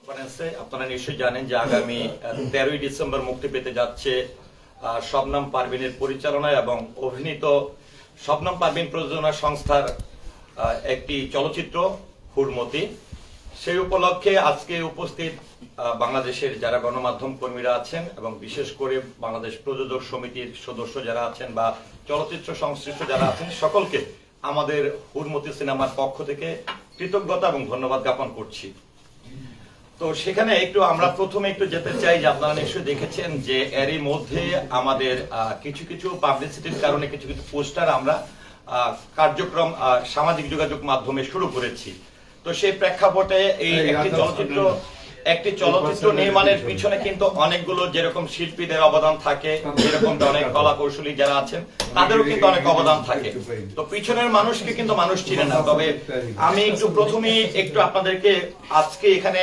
কনফারেন্সে আপনারা নিশ্চয়ই জানেন যে আগামী 13ই ডিসেম্বর মুক্তি পেতে যাচ্ছে শবনম পারভীনের পরিচালনায় এবং অভিনীত শবনম পারভীন প্রযোজনা সংস্থার একটি চলচ্চিত্র হুরমতি। সেই উপলক্ষে আজকে উপস্থিত বাংলাদেশের যারা গণমাধ্যম কর্মীরা আছেন এবং বিশেষ করে বাংলাদেশ প্রযোজক সমিতির সদস্য যারা আছেন বা চলচ্চিত্র সংশ্লিষ্ট যারা আছেন সকলকে আমাদের হুরমতি সিনেমার পক্ষ থেকে কৃতজ্ঞতা এবং ধন্যবাদ জ্ঞাপন করছি। তো সেখানে একটু আমরা প্রথমে একটু যেতে চাই যে আপনারা নিশ্চয়ই দেখেছেন যে এরই মধ্যে আমাদের কিছু কিছু পাবলিসিটির কারণে কিছু কিছু পোস্টার আমরা কার্যক্রম সামাজিক যোগাযোগ মাধ্যমে শুরু করেছি। তো সেই প্রেক্ষাপটে এই একটি চলচ্চিত্র নির্মাণের পিছনে কিন্তু অনেকগুলো যেরকম শিল্পীদের অবদান থাকে, যেরকম অনেক কলা কৌশলী যারা আছেন তাদেরও কিন্তু অনেক অবদান থাকে। তো পিছনের মানুষকে কিন্তু মানুষ চিনে না। তবে আমি একটু প্রথমেই একটু আপনাদেরকে আজকে এখানে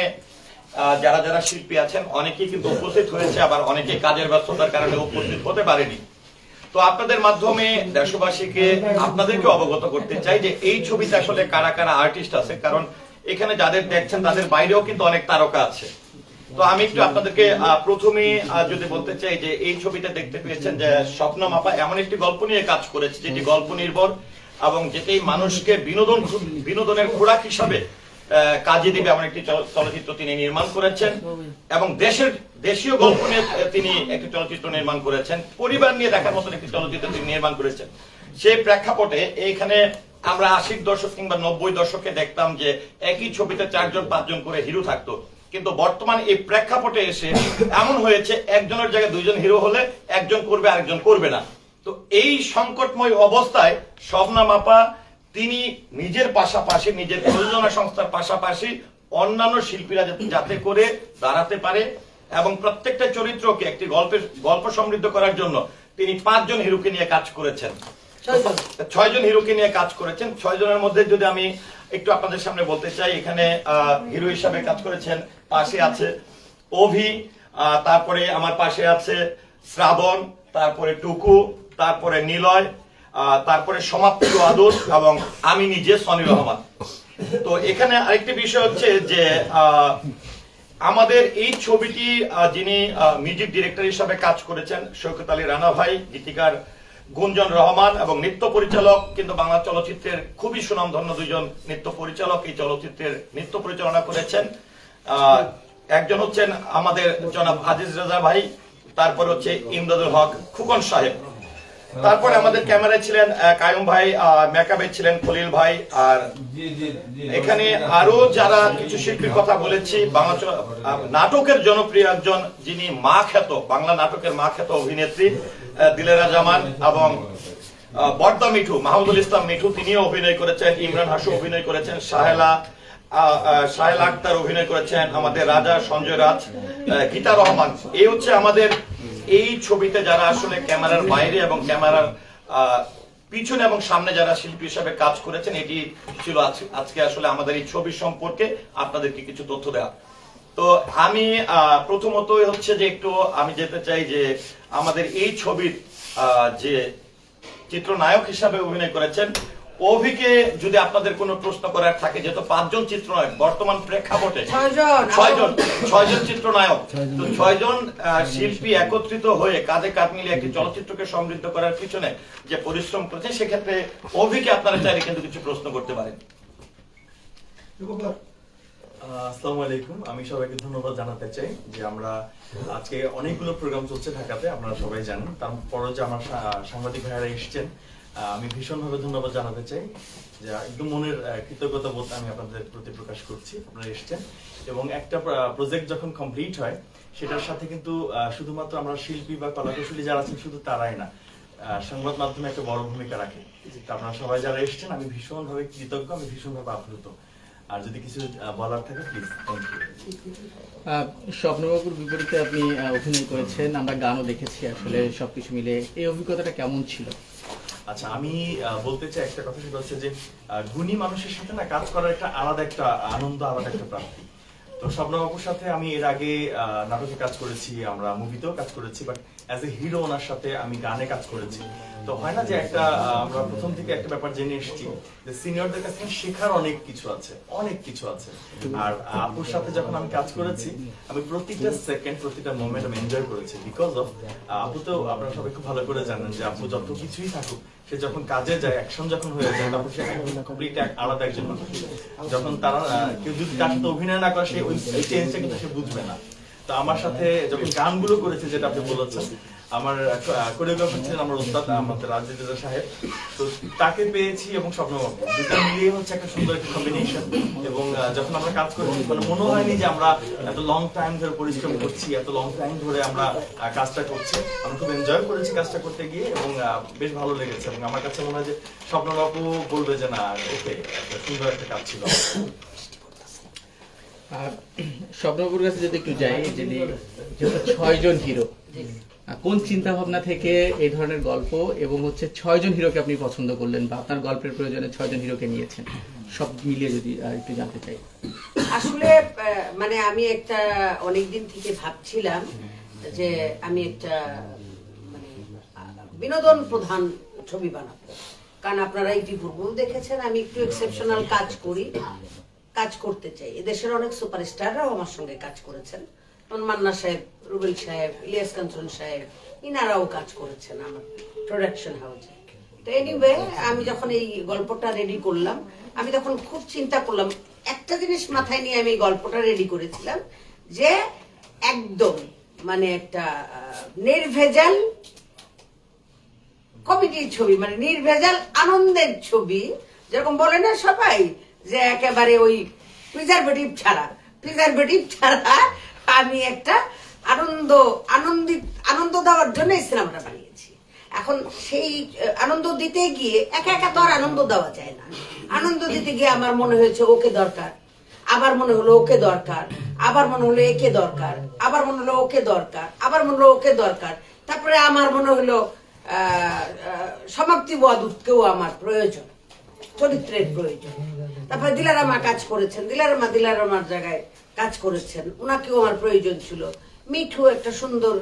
যারা যারা শিল্পী আছেন অনেকেই কিন্তু উপস্থিত হয়েছে, আবার অনেকে কাজের ব্যস্ততার কারণে উপস্থিত হতে পারেনি। তো আপনাদের মাধ্যমে দেশবাসীকে আপনাদেরকে অবগত করতে চাই যে এই ছবিতে আসলে কারা কারা আর্টিস্ট আছে, কারণ এখানে যাদের দেখছেন তাদের বাইরেও কিন্তু অনেক তারকা আছে। তো আমি একটু আপনাদেরকে প্রথমে যদি বলতে চাই যে এই ছবিতে দেখতে পেয়েছেন যে শবনম আপা এমন একটি গল্প নিয়ে কাজ করেছে যেটি গল্প নির্ভর এবং যেটি মানুষকে বিনোদনের খোরাক হিসাবে কাজে দিবে এমন একটি চলচ্চিত্র তিনি নির্মাণ করেছেন এবং দেশীয় গল্প নিয়ে তিনি একটি চলচ্চিত্র নির্মাণ করেছেন, পরিবার নিয়ে দেখার মতন একটি চলচ্চিত্র তিনি নির্মাণ করেছেন। সেই প্রেক্ষাপটে এইখানে আমরা 80 দশক কিংবা 90 দশকে দেখতাম যে একই ছবিতে 4-5 করে হিরো থাকতো, কিন্তু বর্তমান এই প্রেক্ষাপটে এসে এমন হয়েছে একজনের জায়গায় 2 জন হিরো হলে একজন করবে আরেকজন করবে না। তো এই সংকটময় অবস্থায় শবনম আপা তিনি নিজের পাশাপাশি নিজের প্রযোজনা সংস্থার পাশাপাশি অন্যান্য শিল্পীরা যাতে করে দাঁড়াতে পারে এবং প্রত্যেকটা চরিত্রকে একটি গল্প সমৃদ্ধ করার জন্য তিনি 5 জন হিরোকে নিয়ে কাজ করেছেন, 6 জন হিরোকে নিয়ে কাজ করেছেন। 6 জনের মধ্যে যদি আমি একটু আপনাদের সামনে বলতে চাই, এখানে হিরো হিসাবে কাজ করেছেন, পাশে আছে অভি, তারপরে আমার পাশে আছে শ্রাবণ, তারপরে টুকু, তারপরে নিলয়, তারপরে সমাপ্তি আদর এবং আমি নিজে সনি রহমান। তো এখানে আরেকটি বিষয় হচ্ছে যে আমাদের এই ছবিটি যিনি মিউজিক ডিরেক্টর হিসাবে কাজ করেছেন শওকত আলী রানা ভাই, গীতিকার গুঞ্জন রহমান এবং নৃত্য পরিচালক কিন্তু বাংলা চলচ্চিত্রের খুবই সুনামধন্য 2 জন নৃত্য পরিচালক এই চলচ্চিত্রের নৃত্য পরিচালনা করেছেন। একজন হচ্ছেন আমাদের জনাব আজিজ রাজা ভাই, তারপর হচ্ছে ইমদাদুল হক খুকন সাহেব, তারপরে আমাদের ক্যামেরায় ছিলেন কায়ুম ভাই, মেকআপে ছিলেন খলিল ভাই, আর এখানে আরো যারা কিছু শিল্পীর কথা বলেছি, বাংলা নাটকের জনপ্রিয় একজন যিনি মা খ্যাত, বাংলা নাটকের মা খ্যাত অভিনেত্রী দিলেরা জামান এবং বর্দা মিঠু, মাহমুদুল ইসলাম মিঠু, তিনিও অভিনয় করেছেন, ইমরান হাসু অভিনয় করেছেন, সাহেলা আক্তার অভিনয় করেছেন, আমাদের রাজা সঞ্জয় রাজ, গীতা রহমান। এই হচ্ছে আমাদের এই ছবিতে যারা আসলে ক্যামেরার বাইরে এবং ক্যামেরার পিছনে এবং সামনে যারা শিল্পী হিসাবে কাজ করেছেন। এটি ছিল আজকে আসলে আমাদের এই ছবি সম্পর্কে আপনাদেরকে কিছু তথ্য দেওয়া। তো আমি প্রথমত হচ্ছে যে একটু আমি যেতে চাই যে আমাদের এই ছবির যে চিত্রনায়ক হিসাবে অভিনয় করেছেন অভিকে যদি আপনাদের কোনো প্রশ্ন করার থাকে, যেহেতু 5 জন চিত্রনায়ক বর্তমান প্রেক্ষাপটে 6 জন চিত্রনায়ক, তো 6 জন শিল্পী একত্রিত হয়ে কাঁধে কাঁধ মিলিয়ে একটি চলচ্চিত্রকে সমৃদ্ধ করার পিছনে যে পরিশ্রম করেছে, সেক্ষেত্রে অভিকে আপনারা চাইলে কিন্তু কিছু প্রশ্ন করতে পারেন। আসসালামু আলাইকুম। আমি সবাইকে ধন্যবাদ জানাতে চাই যে আমরা আজকে অনেকগুলো প্রোগ্রাম চলছে ঢাকাতে, আপনারা সবাই জানেন। তারপরও যে আমার সাংবাদিক ভাইয়েরা এসেছেন, আমি ভীষণভাবে ধন্যবাদ জানাতে চাই যে একদম মনের কৃতজ্ঞতা বোধ আমি আপনাদের প্রতি প্রকাশ করছি। আপনারা এসেছেন এবং একটা প্রজেক্ট যখন কমপ্লিট হয় সেটার সাথে কিন্তু শুধুমাত্র আমরা শিল্পী বা কলাকুশলী যারা আছেন শুধু তারাই না, সংবাদ মাধ্যমে একটা বড় ভূমিকা রাখে। আপনারা সবাই যারা এসেছেন আমি ভীষণভাবে কৃতজ্ঞ, আমি ভীষণভাবে আপ্লুত। আর যদি কিছু বলার থাকে প্লিজ। Thank you. স্বপ্নবাবুর বিপরীতে আপনি অভিনয় করেছেন, আমরা গানও দেখেছি, আসলে সবকিছু মিলে এই অভিজ্ঞতাটা কেমন ছিল? আচ্ছা, আমি বলতে চাই একটা কথা, সেটা হচ্ছে যে গুণী মানুষের সাথে না কাজ করার একটা আলাদা একটা আনন্দ, আলাদা একটা প্রাপ্তি। তো শবনম আপুর সাথে আমি এর আগে নাটকে কাজ করেছি, আমরা মুভিতেও কাজ করেছি, বাট অ্যাজ এ হিরো ওনার সাথে আমি গানে কাজ করেছি। তো হয় না যে একটা আমরা প্রথম থেকে একটা ব্যাপার জেনে এসেছি যে সিনিয়রদের কাছ থেকে শেখার অনেক কিছু আছে, অনেক কিছু আছে। আর আপুর সাথে যখন আমি কাজ করেছি, আমি প্রতিটা সেকেন্ড, প্রতিটা মোমেন্ট আমি এনজয় করেছি, বিকজ অফ আপু তো আপনারা সবাই খুব ভালো করে জানেন যে আপু যত কিছুই থাকুক, সে যখন কাজে যায়, অ্যাকশন যখন হয়ে যায়, তখন সে কমপ্লিট আলাদা একজন মানুষ। যখন তারা কেউ যদি তার সাথে অভিনয় না করে, সে ওই চেঞ্জটা কিন্তু সে বুঝবে না। তো আমার সাথে যখন গানগুলো করেছে, যেটা আপনি বলেছেন, আমার কোরিওগ্রাফার ছিলেন আমার ওস্তাদ আমাদের রাজীব রেজা সাহেব। তো তাকে পেয়েছি এবং শবনম আপু, দুটা মিলিয়ে হচ্ছে একটা সুন্দর একটা কম্বিনেশন। এবং যখন আমরা কাজ করছি, মানে মনে হয়নি যে আমরা এত লং টাইম ধরে পরিশ্রম করছি, এত লং টাইম ধরে আমরা কাজটা করছি। আমরা খুব এনজয় করেছি কাজটা করতে গিয়ে, এবং বেশ ভালো লেগেছে। এবং আমার কাছে মনে হয় যে শবনম আপু বলবে যে না, ওকে, একটা সুন্দর একটা কাজ ছিল। আর স্বপ্নপুর কাছে যদি একটু যাই, যদি যেহেতু 6 জন হিরো, কোন চিন্তা ভাবনা থেকে এই ধরনের গল্প এবং হচ্ছে 6 জন হিরোকে আপনি পছন্দ করলেন, বা আপনার গল্পের প্রয়োজনে 6 জন হিরোকে নিয়েছেন, সব মিলিয়ে যদি একটু জানতে চাই। আসলে মানে আমি একটা অনেকদিন থেকে ভাবছিলাম যে আমি একটা মানে বিনোদন প্রধান ছবি বানাবো। কারণ আপনারা ইতিপূর্বেও দেখেছেন আমি একটু এক্সেপশনাল কাজ করি, কাজ করতে চাই। এদেশের অনেক সুপারস্টাররাও আমার সঙ্গে কাজ করেছেন, মান্না সাহেব, রুবেল সাহেব, ইলিয়াস কাঞ্চন সাহেব, ইনারাও কাজ করেছেন আমার প্রোডাকশন হাউসে। তো এনিওয়ে, আমি যখন এই গল্পটা রেডি করলাম, আমি তখন খুব চিন্তা করলাম, একটা জিনিস মাথায় নিয়ে আমি এই গল্পটা রেডি করেছিলাম যে একদম মানে একটা নির্ভেজাল কমেডির ছবি, মানে নির্ভেজাল আনন্দের ছবি। যেরকম বলে না সবাই যে একেবারে ওই প্রিজারভেটিভ ছাড়া আমি একটা আনন্দ দেওয়ার জন্য এই সিনেমাটা বানিয়েছি। এখন সেই আনন্দ দিতে গিয়ে একা একা তো আর আনন্দ দেওয়া যায় না। আনন্দ দিতে গিয়ে আমার মনে হয়েছে ওকে দরকার, আবার মনে হলো ওকে দরকার, আবার মনে হলো একে দরকার, আবার মনে হলো ওকে দরকার, আবার মনে হলো ওকে দরকার। তারপরে আমার মনে হলো সমাপ্তি ওয়াদুদকেও আমার প্রয়োজন, চরিত্রের প্রয়োজন। তারপরে দিলারামা কাজ করেছেন, দিলারামার জায়গায় কাজ করেছেন, ওনাকেও আমার প্রয়োজন ছিল। মিঠু একটা সুন্দর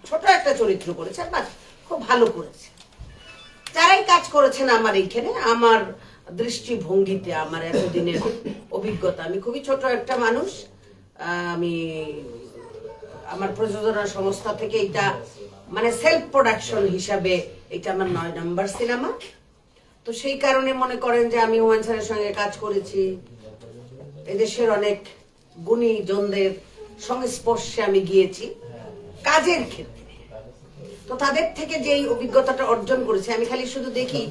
ছোট একটা চরিত্র করেছেন, বাট খুব ভালো করেছে। যারাই কাজ করেছেন আমার এইখানে, আমার দৃষ্টিভঙ্গিতে, আমার এতদিনের অভিজ্ঞতা, আমি খুবই ছোট একটা মানুষ। আমি আমার প্রযোজনা সংস্থা থেকে এটা মানে সেলফ প্রোডাকশন হিসাবে এটা আমার 9 নম্বর সিনেমা। তো সেই কারণে মনে করেন যে আমি হুমায়ুন স্যারের সঙ্গে কাজ করেছি, এদেশের অনেক গুণী জনদের সংস্পর্শে আমি গিয়েছি কাজের ক্ষেত্রে। তো তাদের থেকে যেই অভিজ্ঞতাটা অর্জন করেছি, আমি খালি শুধু দেখি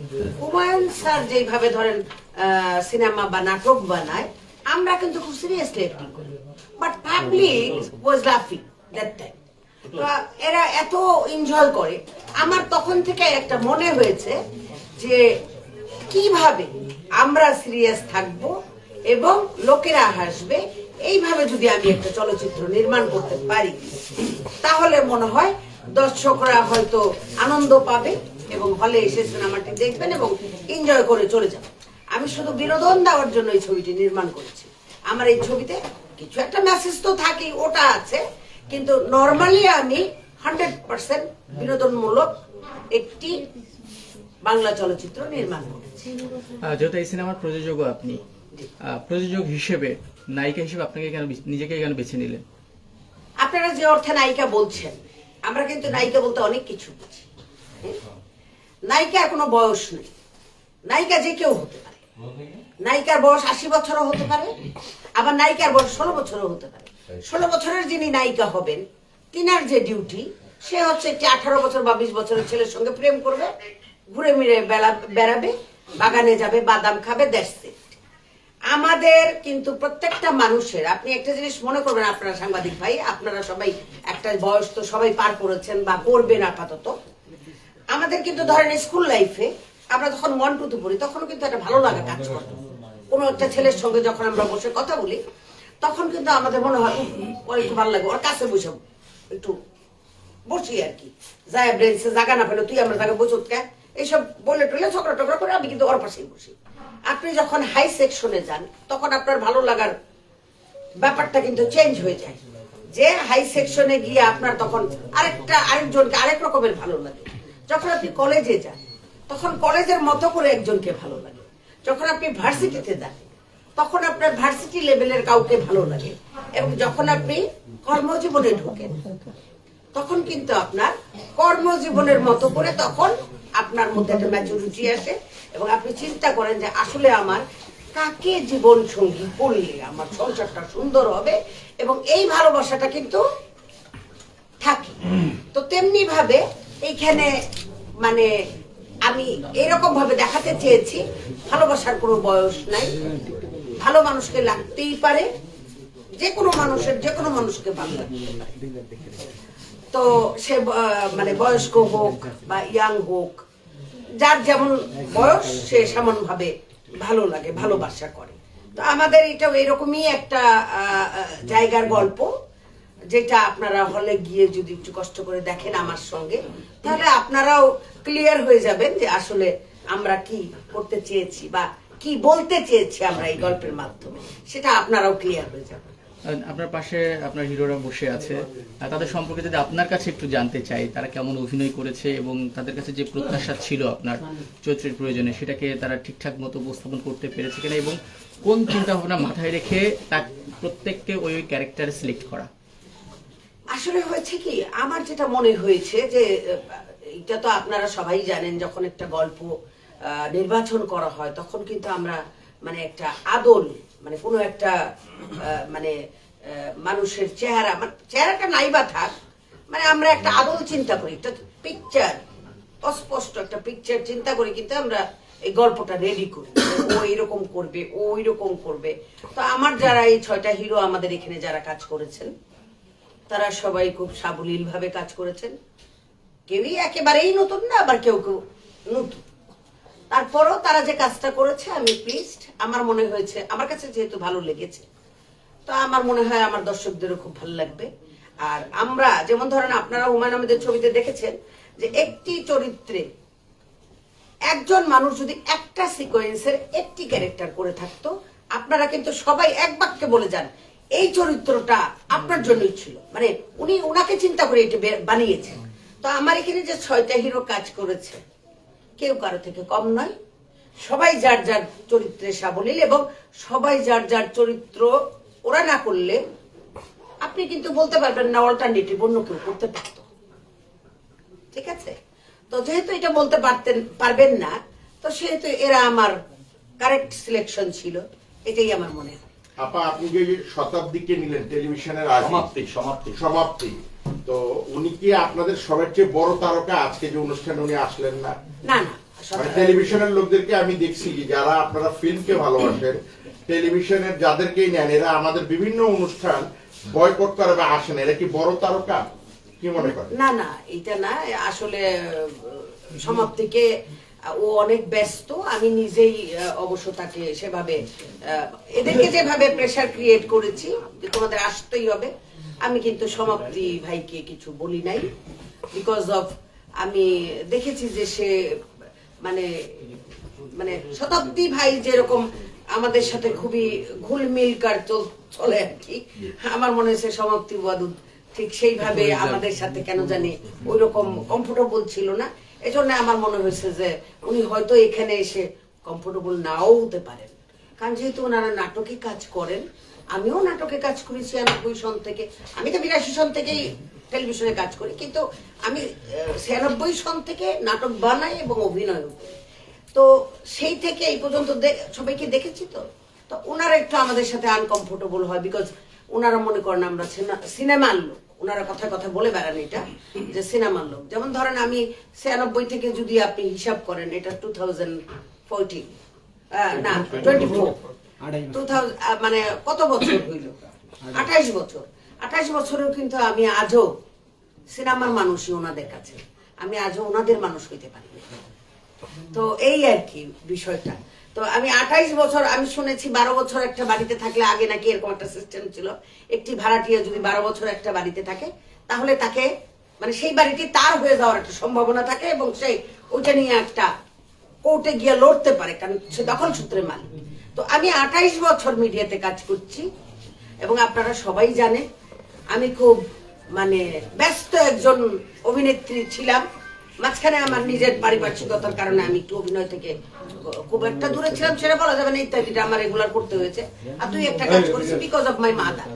হুমায়ুন স্যার যেইভাবে ধরেন সিনেমা বা নাটক বানায়, আমরা কিন্তু খুব সিরিয়াসলি অ্যাক্টিং করি, বাট পাবলিক ওয়াজ লাফিং দ্যাট টাইম। তো এরা এত এনজয় করে, আমার তখন থেকে একটা মনে হয়েছে যে কিভাবে আমরা সিরিয়াস থাকবো এবং লোকেরা হাসবে, এইভাবে যদি আমি একটা চলচ্চিত্র নির্মাণ করতে পারি, তাহলে মনে হয় দর্শকরা হয়তো আনন্দ পাবে এবং হলে এসে সিনেমাটি দেখবেন এবং এনজয় করে চলে যাবে। আমি শুধু বিনোদন দেওয়ার জন্য এই ছবিটি নির্মাণ করেছি। আমার এই ছবিতে কিছু একটা মেসেজ তো থাকেই, ওটা আছে, কিন্তু নর্মালি আমি 100% বিনোদনমূলক একটি বাংলা চলচ্চিত্র নির্মাণ করেছি। যেহেতু এই সিনেমার প্রযোজকও আপনি, প্রযোজক হিসেবে, নায়িকা হিসেবে আপনাকে নিজেকে কেন বেছে নিলেন? আপনারা যে অর্থে নায়িকা বলছেন, আমরা কিন্তু নায়িকা বলতে অনেক কিছু বুঝি। নায়িকার কোনো বয়স নেই, নায়িকা যে কেউ হতে পারে। নায়িকার বয়স 80 বছরও হতে পারে, আবার নায়িকার বয়স 16 বছরও হতে পারে। 16 বছরের যিনি নায়িকা হবেন, তিনার যে ডিউটি, সে হচ্ছে একটি 18 বছর বা 20 বছরের ছেলের সঙ্গে প্রেম করবে, ঘুরে মিরে বেড়াবে, বাগানে যাবে, বাদাম খাবে, দ্যাটস ইট। আমাদের কিন্তু প্রত্যেকটা মানুষের, আপনি একটা জিনিস মনে করবেন, আপনারা সাংবাদিক ভাই, আপনারা সবাই একটা বয়স তো সবাই পার করেছেন বা করবেন আপাতত। আমাদের কিন্তু ধরেন স্কুল লাইফে আমরা যখন 1 2 পড়ি, তখন কিন্তু একটা ভালো লাগা কাজ করে। কোনো একটা ছেলের সঙ্গে যখন আমরা বসে কথা বলি, তখন কিন্তু আমাদের মনে হয় ওর একটু ভালো লাগে, ওর কাছে বসে একটু বসি আর কি, যায় ব্রেনসে জায়গা না পেলে তুই আমরা জায়গায় বসে এইসব বলে টলে ঝগড়া টগড়া করে আমি কিন্তু ওর পাশেই বসি। আপনি যখন হাই সেকশনে যান, তখন আপনার ভালো লাগার ব্যাপারটা কিন্তু চেঞ্জ হয়ে যায়, যে হাই সেকশনে গিয়ে আপনার তখন আরেকজনকে আরেক রকমের ভালো লাগে। যখন আপনি কলেজে যান তখন কলেজের মতো করে একজনকে ভালো লাগে। যখন আপনি ভার্সিটিতে যান তখন আপনার ভার্সিটি লেভেলের কাউকে ভালো লাগে। এবং যখন আপনি কর্মজীবনে ঢোকেন তখন কিন্তু আপনার কর্মজীবনের মতো করে তখন আপনার মধ্যে একটা ম্যাচুরিটি আসে এবং আপনি চিন্তা করেন যে আসলে আমার কাকে জীবন সঙ্গী করলে আমার সংসারটা সুন্দর হবে, এবং এই ভালোবাসাটা কিন্তু থাকে। তো তেমনি ভাবে এইখানে মানে আমি এরকম ভাবে দেখাতে চেয়েছি ভালোবাসার কোনো বয়স নাই, ভালো মানুষকে লাগতেই পারে, যে কোনো মানুষকে ভালো লাগতে পারে। তো সে মানে বয়স্ক হোক বা ইয়াং হোক, যার যেমন বয়স সে সেমন ভাবে ভালো লাগে, ভালোবাসা করে। তো আমাদের এটাও এরকমই একটা জায়গার গল্প, যেটা আপনারা হলে গিয়ে যদি একটু কষ্ট করে দেখেন আমার সঙ্গে, তাহলে আপনারাও ক্লিয়ার হয়ে যাবেন যে আসলে আমরা কি করতে চেয়েছি বা কি বলতে চেয়েছি আমরা এই গল্পের মাধ্যমে, সেটা আপনারাও ক্লিয়ার হয়ে যাবেন। আপনার পাশে আপনার হিরোরা বসে আছে, তাদের সম্পর্কে যদি আপনার কাছে একটু জানতে চাই, তারা কেমন অভিনয় করেছে এবং তাদের কাছে যে প্রত্যাশা ছিল আপনার চরিত্রের প্রয়োজনে সেটাকে তারা ঠিকঠাক মতো উপস্থাপন করতে পেরেছে কিনা, এবং কোন চিন্তা ভাবনা মাথায় রেখে তার প্রত্যেককে ওই ক্যারেক্টারে সিলেক্ট করা। আসলে হয়েছে কি, আমার যেটা মনে হয়েছে যে এটা তো আপনারা সবাই জানেন, যখন একটা গল্প নির্বাচন করা হয় তখন কিন্তু আমরা মানে একটা আদল, মানে কোনো একটা মানে মানুষের চেহারাটা নাই বা থাক, মানে আমরা একটা আদল চিন্তা করি, একটা পিকচার, অস্পষ্ট একটা পিকচার চিন্তা করি, কিন্তু আমরা এই গল্পটা রেডি করি, ও এরকম করবে, ও এরকম করবে। তো আমার যারা এই 6টা হিরো আমাদের এখানে যারা কাজ করেছেন তারা সবাই খুব সাবলীল ভাবে কাজ করেছেন। কেউই একেবারেই নতুন না, আবার কেউ কেউ নতুন। তারপরও তারা যে কাজটা করেছে আমি প্লিজড, আমার মনে হয়েছে, আমার কাছে যেহেতু ভালো লেগেছে, তো আমার মনে হয় আমার দর্শকদেরও খুব ভালো লাগবে। আর আমরা যেমন ধরেন আপনারা হুমায়ুন আহমেদের ছবিতে দেখেছেন যে একটি চরিত্রে একজন মানুষ যদি একটা সিকোয়েন্সের একটি ক্যারেক্টার করে থাকতো, আপনারা কিন্তু সবাই এক বাক্যে বলে যান এই চরিত্রটা আপনার জন্যই ছিল, মানে উনি ওনাকে চিন্তা করে এটা বানিয়েছেন। তো আমার এখানে যে 6টা হিরো কাজ করেছে কেউ কারো থেকে কম নয়, সবাই যার যার চরিত্রে সাবলীল, এবং সবাই যার যার চরিত্র ওরা না করলে আপনি কিন্তু বলতে পারবেন না অল্টারনেটিভ অন্য কেউ করতে পারত। ঠিক আছে, তো যেহেতু এটা বলতে পারবেন না, তো সেহেতু এরা আমার কারেক্ট সিলেকশন ছিল, এটাই আমার মনে হয়। আপা, আপনি যে শতাব্দীকে নিলেন টেলিভিশনের সমাপ্তি, তো উনি কি আপনাদের সবার চেয়ে বড় তারকা? আজকে যে অনুষ্ঠানে উনি আসলেন না? না না, মানে টেলিভিশনের লোকদেরকে আমি দেখছি যে যারা আপনারা ফিল্মকে ভালোবাসেন, টেলিভিশনের যাদেরকেই নেন, এরা আমাদের বিভিন্ন অনুষ্ঠান বয়কট করে বা আসেন, এরা কি বড় তারকা? কি মনে করেন? না না, এটা না, আসলে সমাপ্তিকে ও অনেক ব্যস্ত, আমি নিজেই অবশ্য তাকে সেভাবে এদেরকে যেভাবে প্রেসার ক্রিয়েট করেছি যে তোমাদের আসতেই হবে, আমি কিন্তু সমাপ্তি ভাইকে কিছু বলি নাই, বিকজ অফ আমি দেখেছি যে সে মানে মানে শতাব্দী ভাই যেরকম আমাদের সাথে খুবই ঘুলমিলকার চলে আর কি, আমার মনে হয়েছে সমাপ্তি ওয়াদুদ ঠিক সেইভাবে আমাদের সাথে কেন জানি ওই রকম কমফোর্টেবল ছিল না। এজন্য আমার মনে হয়েছে যে উনি হয়তো এখানে এসে কমফোর্টেবল নাও হতে পারেন, কারণ যেহেতু ওনারা নাটকে কাজ করেন, আমিও নাটকে কাজ করেছি ৯৬ সন থেকে, আমি তো ৮২ সন থেকেই টেলিভিশনে কাজ করি, কিন্তু আমি ৯৬ সন থেকে নাটক বানাই এবং অভিনয় করি। তো সেই থেকে এই পর্যন্ত সবাইকে দেখেছি, তো ওনারা একটু আমাদের সাথে আনকমফোর্টেবল হয়, বিকজ ওনারা মনে করেন আমরা সিনেমার লোক, ওনারা কথায় কথা বলে বেড়ান এটা যে সিনেমার লোক। যেমন ধরেন আমি ৯৬ থেকে যদি আপনি হিসাব করেন, এটা 2014 না 24 মানে কত বছর হইল, ২৮ বছর। ২৮ বছরেও কিন্তু আমি আজও সিনেমার মানুষই ওনাদের কাছে, আমি আজও ওনাদের মানুষ হইতে পারি। তো এই আর কি বিষয়টা। তো আমি ২৮ বছর, আমি শুনেছি ১২ বছর একটা বাড়িতে থাকলে, আগে নাকি এরকম একটা সিস্টেম ছিল, একটি ভাড়াটিয়া যদি ১২ বছর একটা বাড়িতে থাকে তাহলে তাকে মানে সেই বাড়িটি তার হয়ে যাওয়ার একটা সম্ভাবনা থাকে, এবং সেই ওইটা নিয়ে একটা কোর্টে গিয়ে লড়তে পারে, কারণ সে দখল সূত্রে মালিক। তো আমি ২৮ বছর মিডিয়াতে কাজ করছি এবং আপনারা সবাই জানেন আমি খুব মানে ব্যস্ত একজন অভিনেত্রী ছিলাম। মাঝখানে আমার নিজের পারিপার্শ্বিকতার কারণে আমি একটু অভিনয় থেকে খুব একটা দূরে ছিলাম, সেটা বলা যাবে না, ইত্যাদিটা আমার রেগুলার করতে হয়েছে। আর দুই একটা কাজ করেছি বিকজ অফ মাই মাদার।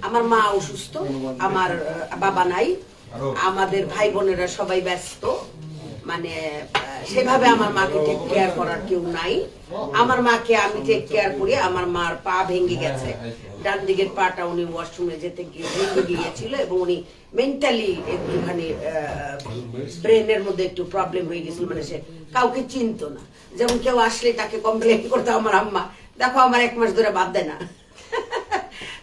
আমার মা অসুস্থ, আমার বাবা নাই, আমাদের ভাই বোনেরা সবাই ব্যস্ত, মানে সেভাবে আমার মাকে টেক কেয়ার করার কেউ নাই। আমার মাকে আমি টেক কেয়ার করি। আমার মার পা ভেঙে গেছে, ডান দিকের পাটা উনি ওয়াশরুমে যেতে গিয়ে ভেঙে গিয়েছিল এবং উনি মেন্টালি একটুখানি ব্রেনের মধ্যে একটু প্রবলেম হয়ে গেছিল, মানে সে কাউকে চিনতো না। যেমন কেউ আসলে তাকে কমপ্লেন করতো আমার আম্মা, দেখো আমার 1 মাস ধরে বাদ দেয় না।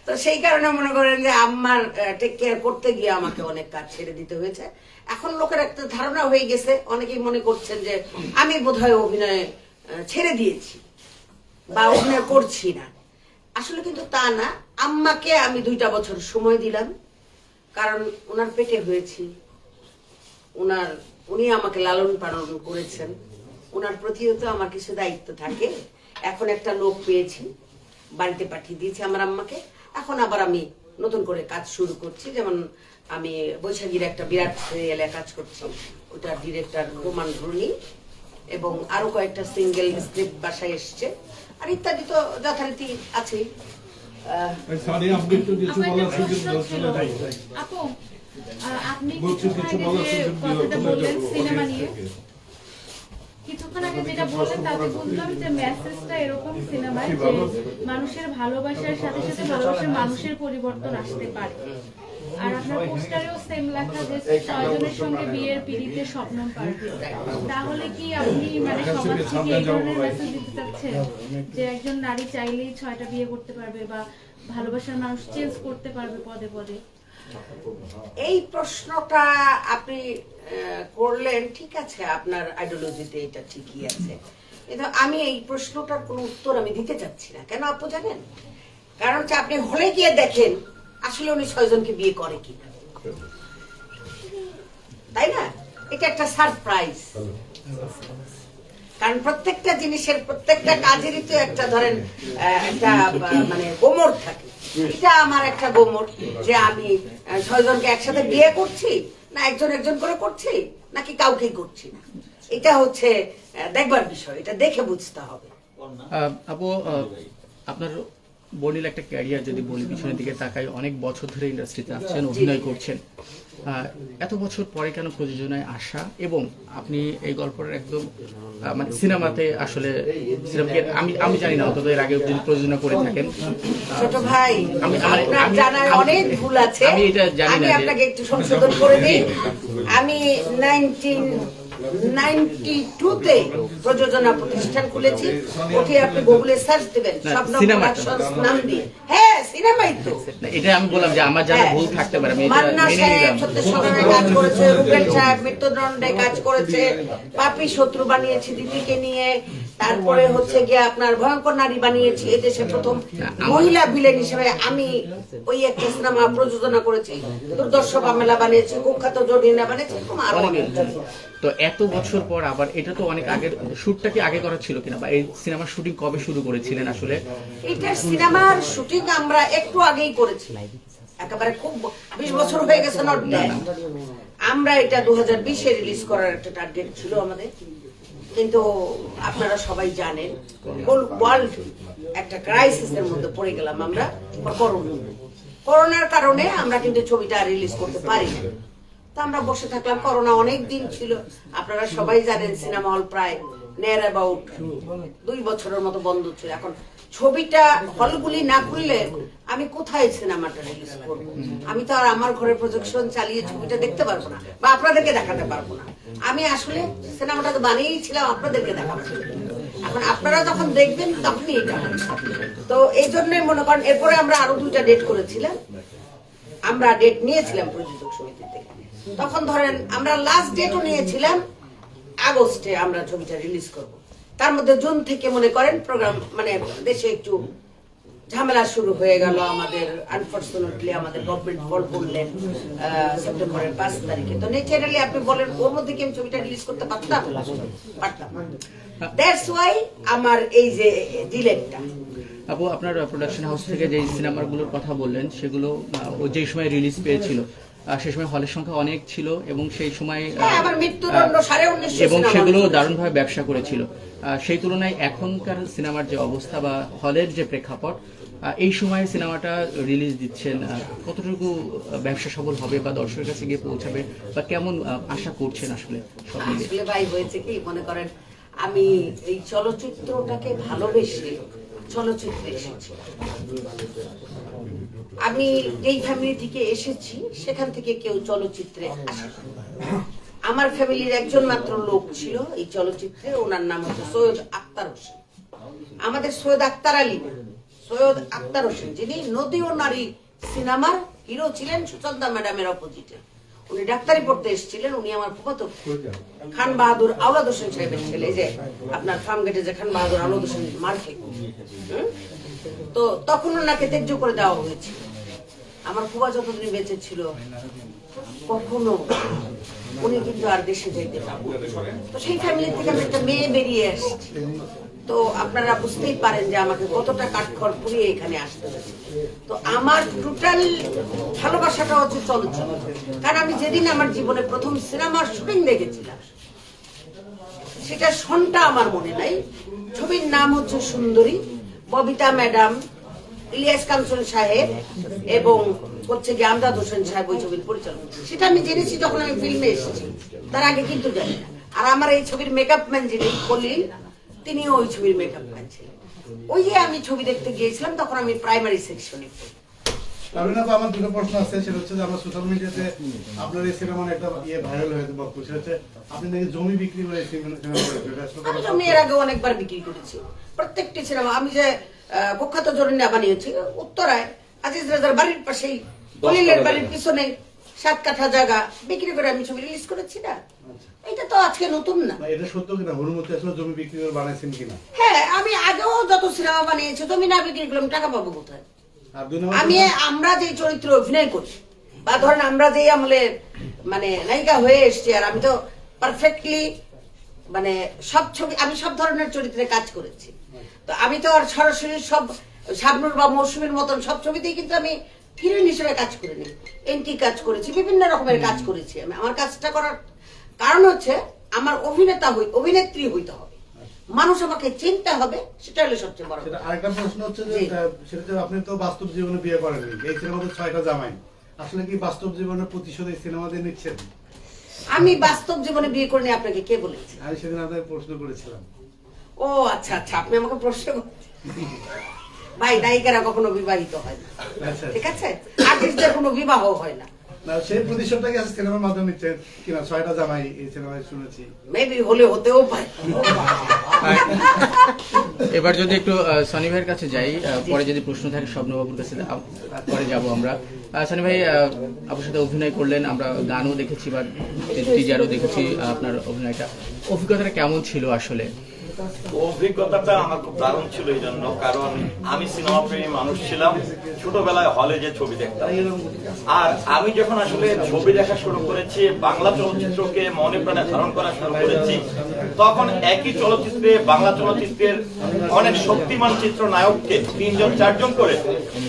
তো সেই কারণে মনে করেন যে আম্মার টেক কেয়ার করতে গিয়ে আমাকে অনেক কাজ ছেড়ে দিতে হয়েছে। এখন লোকের একটা ধারণা হয়ে গেছে, অনেকেই মনে করছেন যে আমি বোধহয় অভিনয় ছেড়ে দিয়েছি বা অভিনয় করছি না। আসলে কিন্তু তা না। আম্মাকে আমি 2টা বছর সময় দিলাম, কারণ ওনার পেটে হয়েছি, উনি আমাকে লালন পালন করেছেন, ওনার প্রতিও তো আমার কিছু দায়িত্ব থাকে। এখন একটা লোক পেয়েছি, বাড়িতে পাঠিয়ে দিয়েছি আমার আম্মাকে। এখন আবার আমি নতুন করে কাজ শুরু করছি, যেমন আমি বৈশাখীর একটা বিরাট সিরিয়ালে কাজ করছি, ওটার ডিরেক্টর রোমান রুনি, এবং আরো কয়েকটা সিঙ্গেল স্ক্রিপ্ট বাসায় এসছে, আর ইত্যাদি তো যথারীতি আছে। আপু, আপনি কিছুক্ষণ আগে যে কথাটা বললেন সিনেমা নিয়ে, কিছুক্ষণ আগে যেটা বললেন তাতে বুঝলাম যে মেসেজটা এরকম সিনেমায় যে মানুষের ভালোবাসার সাথে সাথে ভালোবাসার মানুষের পরিবর্তন আসতে পারে। আর আপনার পোস্টারেও সেম লেখা যে 6 জনের সঙ্গে বিয়ের পিড়িতে স্বপ্নম পার্টি। তাহলে কি আপনি মানে সমাজ থেকে এই ধরনের মেসেজ দিতে চাচ্ছেন যে একজন নারী চাইলেই 6টা বিয়ে করতে পারবে বা ভালোবাসার মানুষ চেঞ্জ করতে পারবে পদে পদে? এই প্রশ্নটা আপনি করলেন, ঠিক আছে, আপনার আইডিওলজিতে এটা ঠিকই আছে, কিন্তু আমি এই প্রশ্নটার কোনো উত্তর আমি দিতে চাচ্ছি না। কেন আপু জানেন? কারণ হচ্ছে আপনি হলে গিয়ে দেখেন আসলে উনি 6 জনকে বিয়ে করে কিনা, তাই না? এটা একটা সারপ্রাইজ। কারণ প্রত্যেকটা জিনিসের প্রত্যেকটা কাজেরই তো একটা ধরেন একটা মানে গোমর থাকে। এটা আমার একটা গোমর যে আমি 6 জনকে একসাথে বিয়ে করছি, না একজন একজন করে করছি, নাকি কাউকেই করছি না। এটা হচ্ছে দেখবার বিষয়, এটা দেখে বুঝতে হবে। আপু, আপনার বর্ণিল একটা ক্যারিয়ার যদি বলি, পিছনের দিকে তাকাই, অনেক বছর ধরে ইন্ডাস্ট্রিতে আছেন, অভিনয় করছেন। এত বছর পরে কেন প্রযোজনায় আসা, এবং আপনি এই গল্পের একদম মানে সিনেমাতে আসলে আমি জানি না, অন্তত এর আগে যদি প্রযোজনা করে থাকেন। ছোট ভাই, আপনার জানার অনেক ভুল আছে, আমি এটা জানি না, আমি আপনাকে একটু সংশোধন করে দিই। আমি 1992-তে প্রযোজনা প্রতিষ্ঠান খুলেছি। ওটি আপনি গুগলে সার্চ দিবেন, স্বপ্ন প্রোডাকশনস নাম দিয়ে। হ্যাঁ, সিনেমাই তো। এটা আমি বললাম যে আমার জানা ভুল থাকতে পারে, আমি এটা মান্না মেনে সাহেব নিলাম। সত্যেশ্বরের কাজ করেছে, রুবেল সাহেব মৃত্যুদণ্ডে কাজ করেছে, পাপি শত্রু বানিয়েছি দিদিকে নিয়ে, তারপরে হচ্ছে গিয়ে আপনার ভয়ঙ্কর নারী বানিয়েছি, এদেশে প্রথম মহিলা ভিলেন হিসেবে আমি ওই একটা সিনেমা প্রযোজনা করেছি, দুর্দর্শ পামেলা বানিয়েছি, কুখ্যাত জরিনা বানিয়েছি, আরো অনেক। তো এত বছর পর আবার, এটা তো অনেক আগের শুটটা কি আগে করা ছিল কিনা, বা এই সিনেমার শুটিং কবে শুরু করেছিলেন আসলে? এটা সিনেমার শুটিং আমরা একটু আগেই করেছি, একেবারে খুব 20 বছর হয়ে গেছে নট দ্যাট। আমরা এটা 2020-এ রিলিজ করার একটা টার্গেট ছিল আমাদের, কিন্তু আপনারা সবাই জানেন হোল ওয়ার্ল্ড একটা ক্রাইসিসের মধ্যে পড়ে গেলাম আমরা করোনার কারণে। আমরা কিন্তু ছবিটা রিলিজ করতে পারি না, তো আমরা বসে থাকলাম। করোনা অনেক দিন ছিল, আপনারা সবাই জানেন সিনেমা হল প্রায় নিয়ার অ্যাবাউট 2 বছরের মতো বন্ধ ছিল। এখন ছবিটা হলগুলি না খুললে আমি কোথায় সিনেমাটা রিলিজ করবো? আমি তো আর আমার ঘরে প্রজেকশন চালিয়ে ছবিটা দেখতে পারবো না বা আপনাদেরকে দেখাতে পারবো না। আমি আসলে সিনেমাটা তো বানিয়েছিলাম আপনাদেরকে দেখাবো, এখন আপনারা যখন দেখবেন তখনই এটা। তো এই জন্যই মনে করেন এরপরে আমরা আরো 2টা ডেট করেছিলাম, আমরা ডেট নিয়েছিলাম প্রযোজক সমিতি থেকে। তখন ধরেন আমরা লাস্ট ডেটও নিয়েছিলাম আগস্টে আমরা ছবিটা রিলিজ করব। তার মধ্যে জুন থেকে মনে করেন প্রোগ্রাম মানে দেশে একটু ঝামেলা শুরু হয়ে গেল আমাদের। আনফরচুনেটলি আমাদের গভর্নমেন্ট ফল করলেন সেপ্টেম্বরের 5 তারিখে। তো ন্যাচারালি আপনি বলেন ওর মধ্যে কি আমি ছবিটা রিলিজ করতে পারতাম? পারতাম। দ্যাটস ওয়াই আমার এই যে ডিলেটটা। আপু, আপনার প্রোডাকশন হাউস থেকে যে সিনেমাগুলোর কথা বললেন সেগুলো ও যেই সময় রিলিজ পেয়েছিল সেই সময় হলের সংখ্যা অনেক ছিল এবং সেই সময় হ্যাঁ, আমার মৃত্যুদণ্ড 1950 এবং সিনেমা সেগুলো হল। দারুণভাবে ব্যবসা করেছিল। সেই তুলনায় এখনকার সিনেমার যে অবস্থা বা হলের যে প্রেক্ষাপট, এই সময়ে সিনেমাটা রিলিজ দিচ্ছেন, কতটুকু ব্যবসা সফল হবে বা দর্শকের কাছে গিয়ে পৌঁছাবে বা কেমন আশা করছেন আসলে সব মিলিয়ে? আসলে ভাই হয়েছে কি, মনে করেন আমি এই চলচ্চিত্রটাকে ভালোবেসে চলচ্চিত্রে এসেছি। আমি যেই ফ্যামিলি থেকে এসেছি সেখান থেকে কেউ চলচ্চিত্রে আসে না। আমার ফ্যামিলির একজন মাত্র লোক ছিল এই চলচ্চিত্রে, ওনার নাম হচ্ছে সৈয়দ আক্তার হোসেন। আমাদের সৈয়দ আক্তার আলী না, সৈয়দ আক্তার হোসেন, যিনি নদী ও নারী সিনেমার হিরো ছিলেন সুচন্দা ম্যাডামের অপোজিটে। উনি ডাক্তারি পড়তে এসেছিলেন। উনি আমার ফুফাতো খান বাহাদুর আওলাদ হোসেন সাহেবের ছেলে, যে আপনার ফার্ম গেটে যে খান বাহাদুর আওলাদ হোসেন মার্কেট। তো তখন ওনাকে ত্যায্য করে দেওয়া হয়েছিল। আমার ফুফা যতদিন বেঁচে ছিল কখনো উনি কিন্তু আর দেশে যাইতে পারবেন না। তো সেই ফ্যামিলি থেকে আমি একটা মেয়ে বেরিয়ে আসছি। তো আপনারা বুঝতেই পারেন যে আমাকে কতটা কাঠখড় পুড়িয়ে এখানে আসতে হয়েছে। তো আমার টোটাল ভালোবাসাটা হচ্ছে চলচ্চিত্র। কারণ আমি যেদিন আমার জীবনে প্রথম সিনেমার শুটিং দেখেছিলাম, সেটা সনটা আমার মনে নাই। ছবির নাম হচ্ছে সুন্দরী, ববিতা ম্যাডাম, ইলিয়াস কাঞ্চন সাহেব এবং হচ্ছে কি আমজাদ হোসেন সাহেব ওই ছবির পরিচালক। সেটা আমি জেনেছি যখন আমি ফিল্মে এসেছি, তার আগে কিন্তু জানি না। আর আমার এই ছবির মেকআপ ম্যান যিনি খলিল, তিনিও ওই ছবির মেকআপ ম্যান ছিলেন। ওই যে আমি ছবি দেখতে গিয়েছিলাম তখন আমি প্রাইমারি সেকশনে। আমার দুটো প্রশ্ন আছে, সেটা হচ্ছে যে আমরা সোশ্যাল মিডিয়াতে আপনার এই সিনেমার একটা ভাইরাল হয়েছে বক্তব্য, সেটা হচ্ছে আপনি নাকি জমি বিক্রি করে আমি জমি এর আগে অনেকবার বিক্রি করেছি। প্রত্যেকটি সিনেমা আমি যে কুখ্যাত জরিনা বানিয়েছি উত্তরায় আজিজ রাজার বাড়ির পাশেই খলিলের বাড়ির পিছনে 7 কাঠা জায়গা বিক্রি করে আমি ছবি রিলিজ করেছি না। এটা তো আজকে নতুন না। এটা সত্য কিনা, হনুমতি আসলে জমি বিক্রি করে বানাইছেন কিনা? হ্যাঁ, আমি আগেও যত সিনেমা বানিয়েছি জমি না বিক্রি করলাম টাকা পাবো কোথায়? আর 2 নম্বর আমি আমরা যে চরিত্রে অভিনয় করি বা ধরেন আমরা যে আমলে মানে নায়িকা হয়ে এসেছি, আর আমি তো পারফেক্টলি মানে সব ছবি আমি সব ধরনের চরিত্রে কাজ করেছি। তো আমি তো আর সরাসরি সব শাবনূর বা মৌসুমীর মতন সব ছবিতেই কিন্তু আমি হিরোইন হিসেবে কাজ করিনি। এন্টি কাজ করেছি, বিভিন্ন রকমের কাজ করেছি আমি। আমার কাজটা করার কারণ হচ্ছে আমার অভিনেত্রী হইতে হবে, মানুষ আমাকে চিনতে হবে, সেটা হলো সবচেয়ে বড়। সেটা আরেকটা প্রশ্ন হচ্ছে যে সেটা যে আপনি তো বাস্তব জীবনে বিয়ে করেননি, এই সিনেমাতে 6টা জামাই, আসলে কি বাস্তব জীবনের প্রতিশোধ এই সিনেমা দিয়ে নিচ্ছেন? আমি বাস্তব জীবনে বিয়ে করিনি, আপনাকে কে বলেছে? আমি সেদিন আপনাকে প্রশ্ন করেছিলাম। ও আচ্ছা আচ্ছা, আপনি আমাকে প্রশ্ন করছেন। ভাই, নায়িকারা কখনো বিবাহিত হয় না, আচ্ছা, ঠিক আছে? আর্টিস্টদের কোনো বিবাহ হয় না। না, সেই প্রতিশোধটা কি সিনেমার মাধ্যমে নিচ্ছেন কিনা? 6টা জামাই এই সিনেমায় শুনেছি। মেবি হলে হতেও পারে। এবার যদি একটু সনি ভাইয়ের কাছে যাই, পরে যদি প্রশ্ন থাকে স্বপ্নবাবুর কাছে পরে যাব আমরা। সনি ভাই আপনার সাথে অভিনয় করলেন, আমরা গানও দেখেছি বা টিজারও দেখেছি আপনার অভিনয়টা, অভিজ্ঞতাটা কেমন ছিল আসলে? অভিজ্ঞতাটা আমার খুব দারুণ ছিল এই জন্য, কারণ আমি সিনেমা প্রেমী মানুষ ছিলাম, ছোটবেলায় হলে যে ছবি দেখতাম। আর আমি যখন আসলে ছবি দেখা শুরু করেছি, বাংলা চলচ্চিত্রকে মনে প্রাণে ধারণ করা শুরু করেছি, তখন একই চলচ্চিত্রে বাংলা চলচ্চিত্রের অনেক শক্তিমান চিত্রনায়ককে 3জন 4জন করে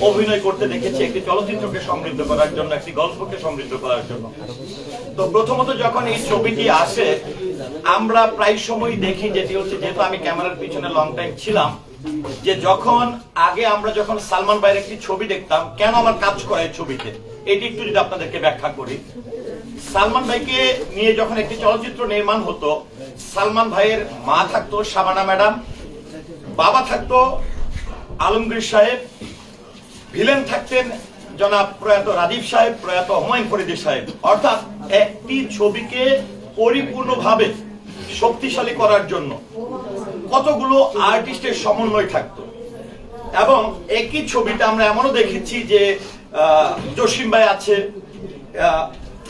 অভিনয় করতে দেখেছি, একটি চলচ্চিত্রকে সমৃদ্ধ করার জন্য, একটি গল্পকে সমৃদ্ধ করার জন্য। তো প্রথমত যখন এই ছবিটি আসে, আমরা প্রায় সময় দেখি, যেটি হচ্ছে, যেহেতু আমি ক্যামেরার পিছনে লং টাইম ছিলাম, যে যখন আমরা যখন সালমান ভাইয়ের একটি ছবি দেখতাম, কেন আমার কাজ করে এই ছবিতে, এটি একটু যদি আপনাদেরকে ব্যাখ্যা করি। সালমান ভাইকে নিয়ে যখন একটি চলচ্চিত্র নির্মাণ হতো, সালমান ভাইয়ের মা থাকতো শাবানা ম্যাডাম, বাবা থাকতো আলমগীর সাহেব, ভিলেন থাকতেন জনাব প্রয়াত রাজীব সাহেব, প্রয়াত হুমায়ুন ফরিদি সাহেব। অর্থাৎ একটি ছবিকে পরিপূর্ণভাবে শক্তিশালী করার জন্য কতগুলো আর্টিস্টের সমন্বয় থাকতো। এবং একই ছবিতে আমরা এমনও দেখেছি যে জসিম ভাই আছে,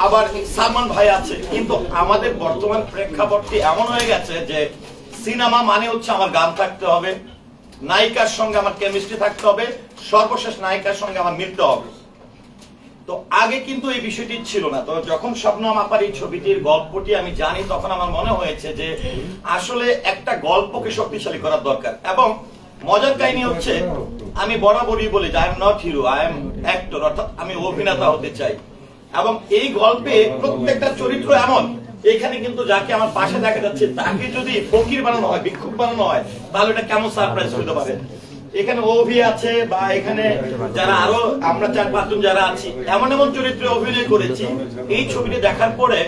আবার সালমান ভাই আছে, কিন্তু আমাদের বর্তমান প্রেক্ষাপটটি এমন হয়ে গেছে যে সিনেমা মানে হচ্ছে আমার গান থাকতে হবে, নায়িকার সঙ্গে আমার কেমিস্ট্রি থাকতে হবে, সর্বশেষ নায়িকার সঙ্গে আমার মিলতে হবে। তো আগে কিন্তু এই বিষয়টি ছিল না। তো যখন শবনম আপার এই ছবিটির গল্পটি আমি জানি, তখন আমার মনে হয়েছে যে আসলে একটা গল্পকে শক্তিশালী করার দরকার। এবং মজার কাহিনী হচ্ছে আমি বরাবরই বলি যে I am not hero, I am actor, অর্থাৎ আমি অভিনেতা হতে চাই। এবং এই গল্পে প্রত্যেকটা চরিত্র এমন, এখানে কিন্তু যাকে আমার পাশে দেখা যাচ্ছে তাকে যদি ফকির বানানো হয়, ভিক্ষুক বানানো হয়, তাহলে এটা কেমন সারপ্রাইজ হতে পারে। এখানে অভি আছে বা এখানে যারা আরো আমরা 4-5 জন যারা আছি, এমন এমন চরিত্রে অভিনয় করেছি। এই ছবিটি দেখার পরে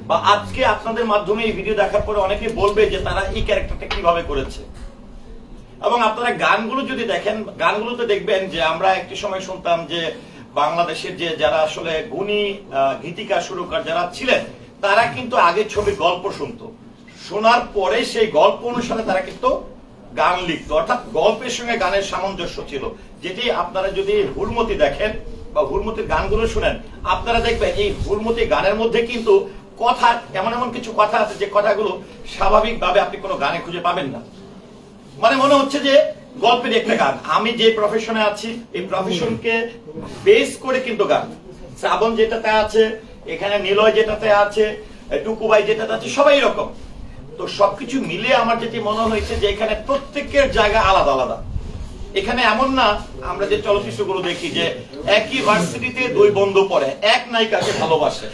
বা আজকে আপনাদের মাধ্যমে এই ভিডিও দেখার পরে অনেকে বলবে যে তারা এই ক্যারেক্টারটা কিভাবে করেছে। এবং আপনারা গানগুলো যদি দেখেন, গানগুলোতে দেখবেন যে আমরা একটি সময় শুনতাম যে বাংলাদেশের যে যারা আসলে গুণী গীতিকার সুরকার যারা ছিলেন, তারা কিন্তু আগে ছবির গল্প শুনতো, শোনার পরে সেই গল্প অনুসারে তারা কিন্তু গান লিখতো, অর্থাৎ গল্পের সঙ্গে গানের সামঞ্জস্য ছিল। যেটি আপনারা যদি হুড়মতি দেখেন বা হুড়মতির গানগুলো শুনেন, আপনারা দেখবেন এই হুড়মতি গানের মধ্যে কিন্তু কথা, এমন এমন কিছু কথা আছে যে কথাগুলো স্বাভাবিকভাবে আপনি কোনো গানে খুঁজে পাবেন না। মানে মনে হচ্ছে যে গল্পের একটা গান। আমি যে প্রফেশনে আছি, এই প্রফেশনকে বেস করে কিন্তু গান। শ্রাবণ যেটাতে আছে, এখানে নিলয় যেটাতে আছে, টুকুবাই যেটাতে আছে, সবাই এরকম। তো সবকিছু মিলিয়ে আমার যেটি মনে হয়েছে যে এখানে প্রত্যেকের জায়গা আলাদা আলাদা। এখানে এমন না আমরা যে চলচ্চিত্রগুলো দেখি যে একই ভার্সিটিতে 2 বন্ধু পড়ে, এক নায়িকাকে ভালোবাসে,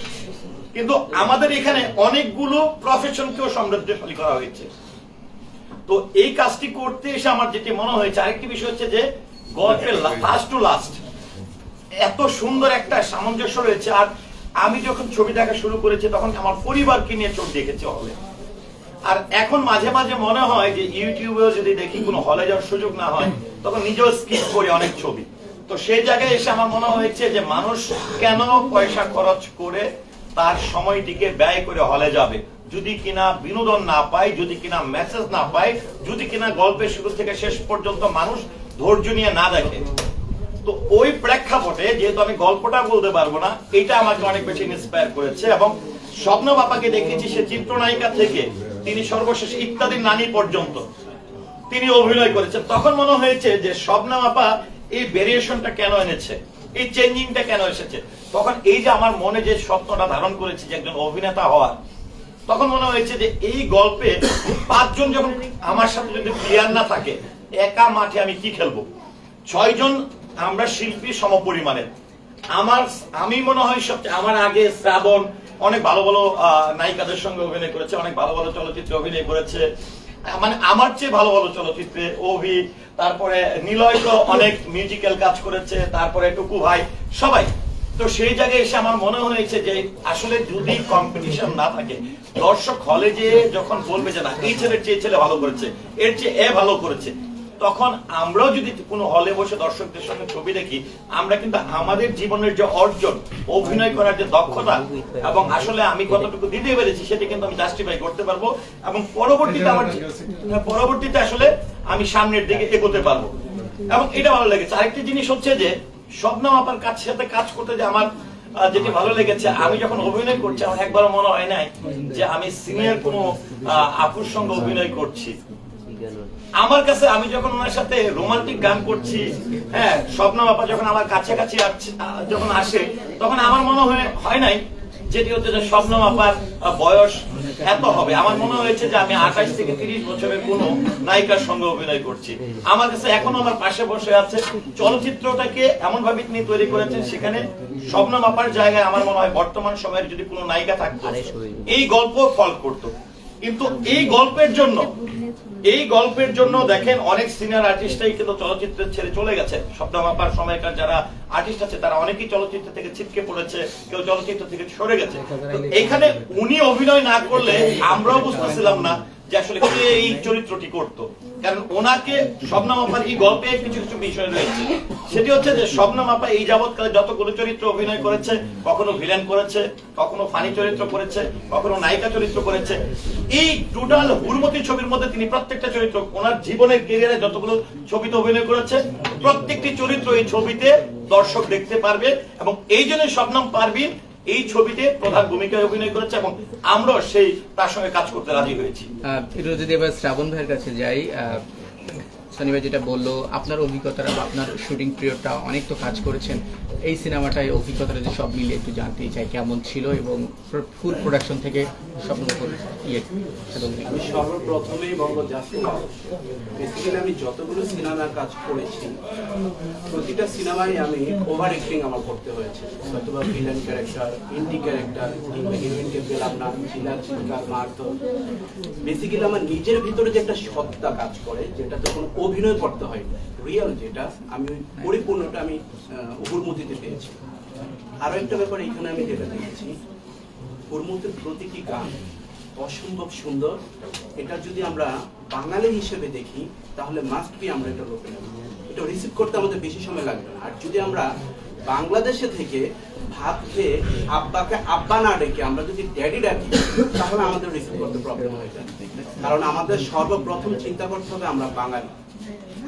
কিন্তু আমাদের এখানে অনেকগুলো প্রফেশনকেও সমৃদ্ধশালী করা হয়েছে। তো এই কাজটি করতে এসে আমার যেটি মনে হয়েছে, আরেকটি বিষয় হচ্ছে যে গল্পের ফার্স্ট টু লাস্ট এত সুন্দর একটা সামঞ্জস্য রয়েছে। আর আমি যখন ছবি দেখা শুরু করেছি তখন আমার পরিবারকে নিয়ে ছবি দেখেছি হলে। আর এখন মাঝে মাঝে মনে হয় যে ইউটিউবেও যদি দেখি কোনো হলে যাওয়ার সুযোগ না হয়, তখন নিজেও স্কিপ করি অনেক ছবি। তো সেই জায়গায় এসে আমার মনে হয়েছে যে মানুষ কেন পয়সা খরচ করে তার সময়টিকে ব্যয় করে হলে যাবে, যদি কিনা বিনোদন না পায়, যদি কিনা মেসেজ না পায়, যদি কিনা গল্পের শুরু থেকে শেষ পর্যন্ত মানুষ ধৈর্য নিয়ে না দেখে। তো ওই প্রেক্ষাপটে যেহেতু আমি গল্পটা বলতে পারবো না, এটা আমাকে অনেক বেশি ইন্সপায়ার করেছে। এবং স্বপ্ন বাপাকে দেখেছি সে চিত্রনায়িকা থেকে তিনি সর্বশেষ ইত্যাদি নানি পর্যন্ত তিনি অভিনয় করেছেন। তখন মনে হয়েছে যে স্বপ্ন বাপা এই ভেরিয়েশনটা কেন এনেছে, এই চেঞ্জিংটা কেন এসেছে। তখন এই যে আমার মনে যে স্বপ্নটা ধারণ করেছে যে একজন অভিনেতা হওয়ার, তখন মনে হয়েছে যে এই গল্পে 5 জন যখন আমার সাথে যদি প্লেয়ার না থাকে, একা মাঠে আমি কি খেলবো। 6 জন আমরা শিল্পী সমপরিমাণের। আমি মনে হয় সবচেয়ে আমার আগে শ্রাবণ অনেক ভালো ভালো নায়িকাদের সঙ্গে অভিনয় করেছে, অনেক ভালো ভালো চলচ্চিত্রে অভিনয় করেছে, মানে আমার চেয়ে ভালো ভালো চলচ্চিত্রে অভি, তারপরে নিলয় তো অনেক মিউজিক্যাল কাজ করেছে, তারপরে টুকু ভাই, সবাই। তো সেই জায়গায় এসে আমার মনে হয়েছে যে আসলে যদি কম্পিটিশন না থাকে, দর্শক হলে যে যখন বলবে যে না এই ছেলের চেয়ে ছেলে ভালো করেছে, এর চেয়ে এ ভালো করেছে, তখন আমরাও যদি কোনো হলে বসে দর্শকদের সঙ্গে ছবি দেখি, আমরা কিন্তু আমাদের জীবনের যে অর্জন, অভিনয় করার যে দক্ষতা এবং আসলে আমি কতটুকু দিতে পেরেছি সেটা কিন্তু আমি জাস্টিফাই করতে পারবো। এবং পরবর্তীতে আসলে আমি সামনের দিকে এগোতে পারবো। এবং এটা ভালো লেগেছে। আরেকটি জিনিস হচ্ছে যে স্বপ্না আপার সাথে কাজ করতে যে আমার যেটি ভালো লেগেছে, আমি যখন অভিনয় করছি আমার একবারও মনে হয় নাই যে আমি সিনিয়র কোনো আপুর সঙ্গে অভিনয় করছি। আমার কাছে আমি যখন ওনার সাথে রোমান্টিক গান করছি, হ্যাঁ, স্বপ্না বাপা যখন আমার কাছাকাছি যখন আসে, তখন আমার মনে হয় নাই যেটি হচ্ছে যে স্বপ্না বাপার বয়স এত হবে। আমার মনে হয়েছে যে আমি 28 থেকে 30 বছরের কোন নায়িকার সঙ্গে অভিনয় করছি। আমার কাছে এখনো আমার পাশে বসে আছে। চলচ্চিত্রটাকে এমন ভাবে তিনি তৈরি করেছেন, সেখানে স্বপ্না বাপার জায়গায় আমার মনে হয় বর্তমান সময়ের যদি কোনো নায়িকা থাকতো, এই গল্প ফল করতো। কিন্তু এই গল্পের জন্য দেখেন অনেক সিনিয়র আর্টিস্টই কিন্তু চলচ্চিত্রের ছেড়ে চলে গেছে। স্বপ্না বাপার সময়কার যারা আর্টিস্ট আছে তারা অনেকেই চলচ্চিত্র থেকে ছিটকে পড়েছে, কেউ চলচ্চিত্র থেকে সরে গেছে। এখানে উনি অভিনয় না করলে আমরাও বুঝতেছিলাম না যে আসলে কে এই চরিত্রটি করতো। কারণ ওনাকে স্বপ্না বাপার এই গল্পে কিছু কিছু বিষয় রয়েছে, সেটি হচ্ছে যে স্বপ্না বাপা এই যাবৎকালে যতগুলো চরিত্র অভিনয় করেছে, কখনো ভিলেন করেছে, কখনো ফানি চরিত্র করেছে, কখনো নায়িকা চরিত্র করেছে। এই টোটাল হুড়মতি ছবির মধ্যে তিনি প্রত্যেকটা চরিত্র ওনার জীবনের ক্যারিয়ারে যতগুলো ছবিতে অভিনয় করেছে, প্রত্যেকটি চরিত্র এই ছবিতে দর্শক দেখতে পারবে। এবং এই জন্য শবনম পারভীন এই ছবিতে প্রধান ভূমিকায় অভিনয় করেছে এবং আমরা তার সঙ্গে কাজ করতে রাজি হয়েছি। একটু যদি এবার শ্রাবণ ভাইয়ের কাছে যাই, শনিবার যেটা বললো, আপনার অভিজ্ঞতাটা বা আপনার শুটিং পিরিয়ডটা অনেক তো কাজ করেছেন, এই সিনেমাটায় অভিজ্ঞতাটা যে সব মিলিয়ে একটু জানতেই চাই কেমন ছিল এবং ফুল প্রোডাকশন থেকে স্বপ্নপুর ইয়ে এবং আমি সর্বপ্রথমেই বলবো জাস্ট বেসিক্যালি আমি যতগুলো সিনেমার কাজ করেছি প্রতিটা সিনেমায় আমি ওভার অ্যাক্টিং আমার করতে হয়েছে, হয়তোবা ভিলেন ক্যারেক্টার, ইন্ডি ক্যারেক্টার, কিংবা হিরোইনকে পেলাম না, চিলার চিৎকার মারধর। বেসিক্যালি আমার নিজের ভিতরে যে একটা সত্তা কাজ করে, যেটাতে কোনো অভিনয় করতে হয়, রিয়েল যেটা আমি ওই পরিপূর্ণটা আমি হুড়মুতিতে পেয়েছি। আরো একটা ব্যাপার এখানে আমি যেটা দেখেছি, হুড়মুতির প্রতিটি গান অসম্ভব সুন্দর। এটা যদি আমরা বাঙালি হিসেবে দেখি তাহলে মাস্ট বি আমরা এটা লোকে নেব, এটা রিসিভ করতে আমাদের বেশি সময় লাগবে না। আর যদি আমরা বাংলাদেশে থেকে ভাত খেয়ে আব্বাকে আব্বা না ডেকে আমরা যদি ড্যাডি ডাকি তাহলে আমাদের রিসিভ করতে প্রবলেম হয়ে যায়। কারণ আমাদের সর্বপ্রথম চিন্তা করতে হবে আমরা বাঙালি।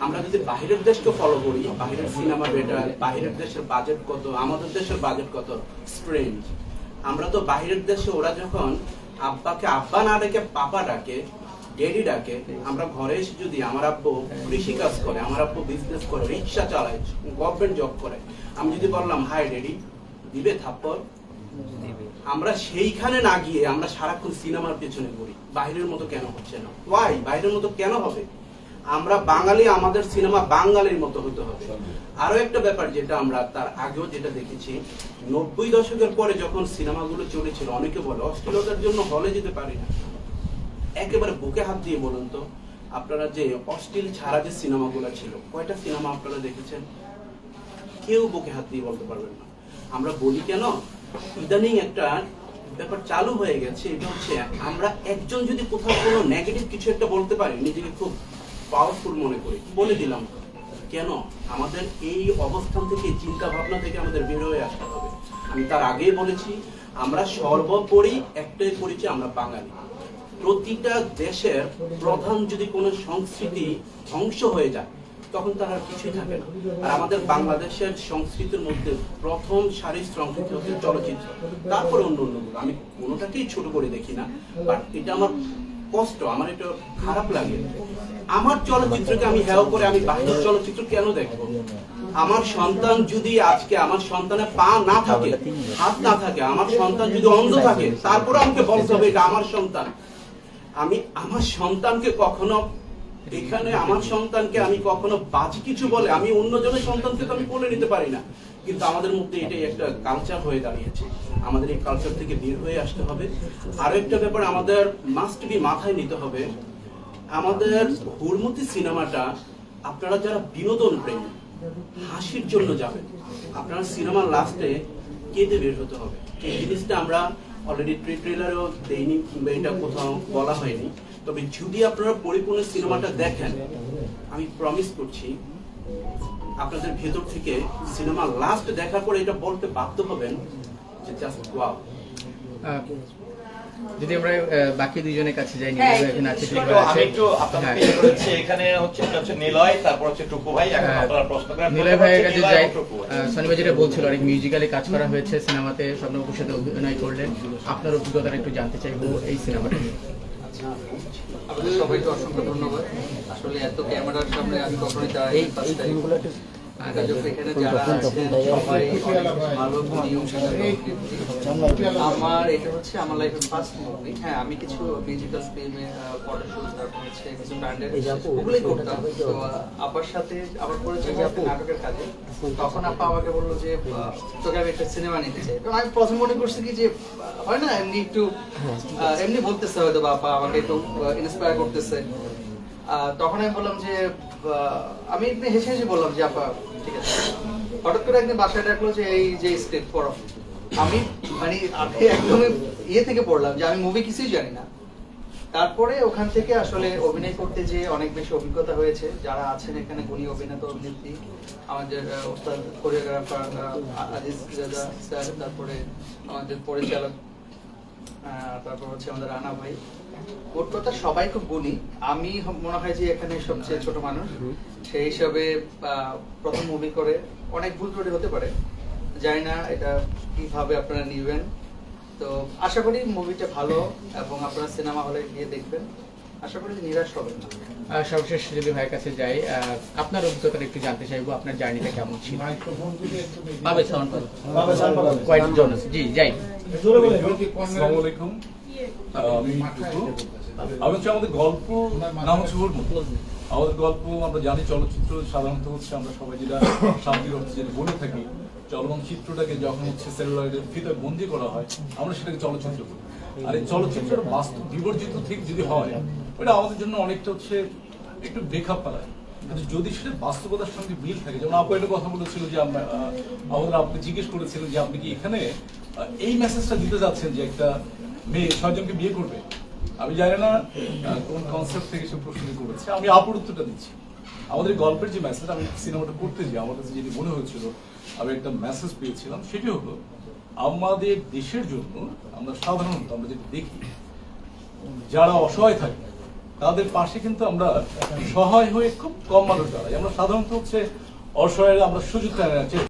আমরা যদি বাহিরের দেশকে ফলো করি, বাহিরের সিনেমা বেটার, বাহিরের দেশের বাজেট কত, আমাদের দেশের বাজেট কত, স্ট্রেঞ্জ। আমরা তো বাহিরের দেশে ওরা যখন আব্বাকে আব্বা না ডেকে পাপা ডাকে, ড্যাডি ডাকে, আমরা ঘরে এসে যদি আমার আব্বু কৃষি কাজ করে, আমার আব্বু বিজনেস করে, রিক্সা চালায়, গভর্নমেন্ট জব করে, আমি যদি বললাম হাই ড্যাডি, দিবে থাপ্পড়? আমরা সেইখানে না গিয়ে আমরা সারাক্ষণ সিনেমার পেছনে ঘুরি। বাইরের মতো কেন হচ্ছে না? ওয়াই বাইরের মতো কেন হবে? আমরা বাঙালি, আমাদের সিনেমা বাঙালির মতো হতে হবে। আরো একটা ব্যাপার যেটা আমরা তার আগেও যেটা দেখেছি, 90 দশকের পরে যখন সিনেমাগুলো চলেছিল, অনেকে বলে অশ্লীলতার জন্য হলে যেতে পারি না। একেবারে বুকে হাত দিয়ে বলুন তো, আপনারা যে অশ্লীল ছাড়া যে সিনেমাগুলো ছিল, কয়টা সিনেমা আপনারা দেখেছেন? কেউ বুকে হাত দিয়ে বলতে পারবেন না। আমরা বলি কেন, ইদানিং একটা ব্যাপার চালু হয়ে গেছে, এটা হচ্ছে আমরা একজন যদি কোথাও কোনো নেগেটিভ কিছু একটা বলতে পারি, নিজেকে খুব পাওয়ারফুল মনে করি, বলে দিলাম। কেন? আমাদের এই অবস্থান থেকে, চিন্তা ভাবনা থেকে আমাদের বের হয়ে আসতে হবে। আমি তার আগেই বলেছি, আমরা সর্বোপরি একটাই পরিচয়, আমরা বাঙালি। প্রতিটা দেশের প্রধান যদি কোনো সংস্কৃতি ধ্বংস হয়ে যায় তখন তার আর কিছুই থাকে না। আর আমাদের বাংলাদেশের সংস্কৃতির মধ্যে প্রথম সারির সংস্কৃতি হচ্ছে চলচ্চিত্র, তারপরে অন্য অন্যগুলো। আমি কোনোটাকেই ছোট করে দেখি না, বাট এটা আমার কষ্ট, আমার এটা খারাপ লাগে। আমার চলচ্চিত্রকে আমি হেয় করে আমি বাহিরের চলচ্চিত্র কেন দেখবো? আমার সন্তান যদি আজকে, আমার সন্তানের পা না থাকে, হাত না থাকে, আমার সন্তান যদি অন্ধ থাকে, তারপরে আমাকে বলতে হবে এটা আমার সন্তান। আমি আমার সন্তানকে কখনো, এখানে আমার সন্তানকে আমি কখনো বাজে কিছু বলে আমি অন্যজনের সন্তানকে তো আমি বলে নিতে পারি না। কিন্তু আমাদের মধ্যে এটাই একটা কালচার হয়ে দাঁড়িয়েছে। আমাদের এই কালচার থেকে বের হয়ে আসতে হবে। আরো একটা ব্যাপার আমাদের মাস্ট বি মাথায় নিতে হবে, আমাদের হুড়মুতি সিনেমাটা, আপনারা যারা বিনোদন প্রেমী, হাসির জন্য যাবেন, আপনারা সিনেমার লাস্টে কেঁদে বের হতে হবে। এই জিনিসটা আমরা অলরেডি ট্রেলারও দেইনি, কিংবা এটা কোথাও বলা হয়নি। তবে যদি আপনারা পরিপূর্ণ সিনেমাটা দেখেন, আমি প্রমিস করছি আপনাদের ভেতর থেকে সিনেমা লাস্ট দেখার পরে এটা বলতে বাধ্য হবেন যে জাস্ট ওয়াও। যদি আমরা বাকি দুইজনের কাছে যাই, হ্যাঁ, নিলয় এখানে আছে, একটু আমি একটু আপনাদেরকে ইয়ে করেছি, এখানে হচ্ছে এটা হচ্ছে নিলয়, তারপর হচ্ছে টুকু ভাই। এখন আপনারা প্রশ্ন করেন, নিলয় ভাইয়ের কাছে নিলয় যাই। এবং টুকু ভাই। শনিবার যেটা বলছিল, অনেক মিউজিক্যালি কাজ করা হয়েছে সিনেমাতে, স্বপ্নপুর সাথে অভিনয় করলেন, আপনার অভিজ্ঞতাটা একটু জানতে চাইবো এই সিনেমাটা নিয়ে। আপনাদের সবাইকে অসংখ্য ধন্যবাদ। আসলে এত ক্যামেরার সামনে আমি কখনোই দাঁড়াইনি, ফার্স্ট টাইম। এখানে যারা আছেন সবাই অনেক ভালো গুণী অভিনেতা। আমার এটা হচ্ছে আমার লাইফের ফার্স্ট মুভি। হ্যাঁ, আমি কিছু মিউজিক্যাল ফিল্মে ফটোশুট, তারপর হচ্ছে কিছু ব্র্যান্ডের ওগুলোই করতাম। তো আপার সাথে আমার পরিচয় নাটকের কাজে। তখন আপা আমাকে বললো যে তোকে আমি একটা সিনেমা নিতে চাই। তো আমি প্রথম মনে করছি কি যে হয় না, এমনি একটু এমনি বলতেছে হয়তো, আপা আমাকে একটু ইন্সপায়ার করতেছে। তখন আমি বললাম যে আমি একটু হেসে হেসে বললাম যে আপা ঠিক আছে। হঠাৎ করে একদিন বাসায় ডাকলো যে এই যে স্ক্রিপ্ট পড়ো। আমি মানে আগে একদমই ইয়ে থেকে পড়লাম যে আমি মুভি কিছুই জানি না। তারপরে ওখান থেকে আসলে অভিনয় করতে যে অনেক বেশি অভিজ্ঞতা হয়েছে। যারা আছেন এখানে গুণী অভিনেতা অভিনেত্রী, আমাদের ওস্তাদ কোরিওগ্রাফার আজিজ রাজা স্যার, তারপরে আমাদের পরিচালক, তারপর হচ্ছে আমাদের রানা ভাই, ওর কথা সবাই খুব গুণী। আমি মনে হয় যে এখানে সবচেয়ে ছোট মানুষ, সেই হিসাবে প্রথম মুভি করে অনেক ভুল ত্রুটি হতে পারে, জানি না এটা কিভাবে আপনারা নিবেন। তো আশা করি মুভিটা ভালো এবং আপনারা সিনেমা হলে গিয়ে দেখবেন। আশা করি যে নিরাশ হবেন না। সর্বশেষ যদি ভাইয়ের কাছে যাই, আপনার অভিজ্ঞতাটা একটু জানতে চাইবো, আপনার জার্নিটা কেমন ছিল? পাবে সাউন্ড কয়েকজন আছে। জি যাই। আসসালামু আলাইকুম। আমি টুকু। আমি হচ্ছে আমাদের গল্প নাম হচ্ছে হুড়মুড়। আমাদের গল্প আমরা জানি চলচ্চিত্র সাধারণত হচ্ছে আমরা সবাই যেটা শান্তির অর্থে যেটা বলে থাকি, চলমান চিত্রটাকে যখন হচ্ছে সেলুলয়েডের ফিতে বন্দি করা হয় আমরা সেটাকে চলচ্চিত্র বলি। আর এই চলচ্চিত্রের বাস্তব বিবর্জিত ঠিক যদি হয় ওটা আমাদের জন্য অনেকটা হচ্ছে একটু ব্রেকআপ পালায়। কিন্তু যদি সেটা বাস্তবতার সঙ্গে মিল থাকে, যেমন আপু একটা কথা বলেছিল যে আমাদের আপনি জিজ্ঞেস করেছিলেন যে আপনি কি এখানে এই মেসেজটা দিতে যাচ্ছেন যে একটা মেয়ে 6 জনকে বিয়ে করবে। আমি জানি না কোন কনসেপ্ট থেকে সে প্রশ্ন করেছে, আমি আপুর উত্তরটা দিচ্ছি। আমাদের গল্পের যে মেসেজ, আমি সিনেমাটা করতে যাই আমার কাছে যেটি মনে হয়েছিল আমি একটা মেসেজ পেয়েছিলাম, সেটি হলো আমাদের দেশের জন্য আমরা সাধারণত আমরা যেটা দেখি যারা অসহায় থাকে তাদের পাশে কিন্তু আমরা সহায় হয়ে খুব কম মানুষ দাঁড়াই। আমরা সাধারণত হচ্ছে অসহায় আমরা সুযোগ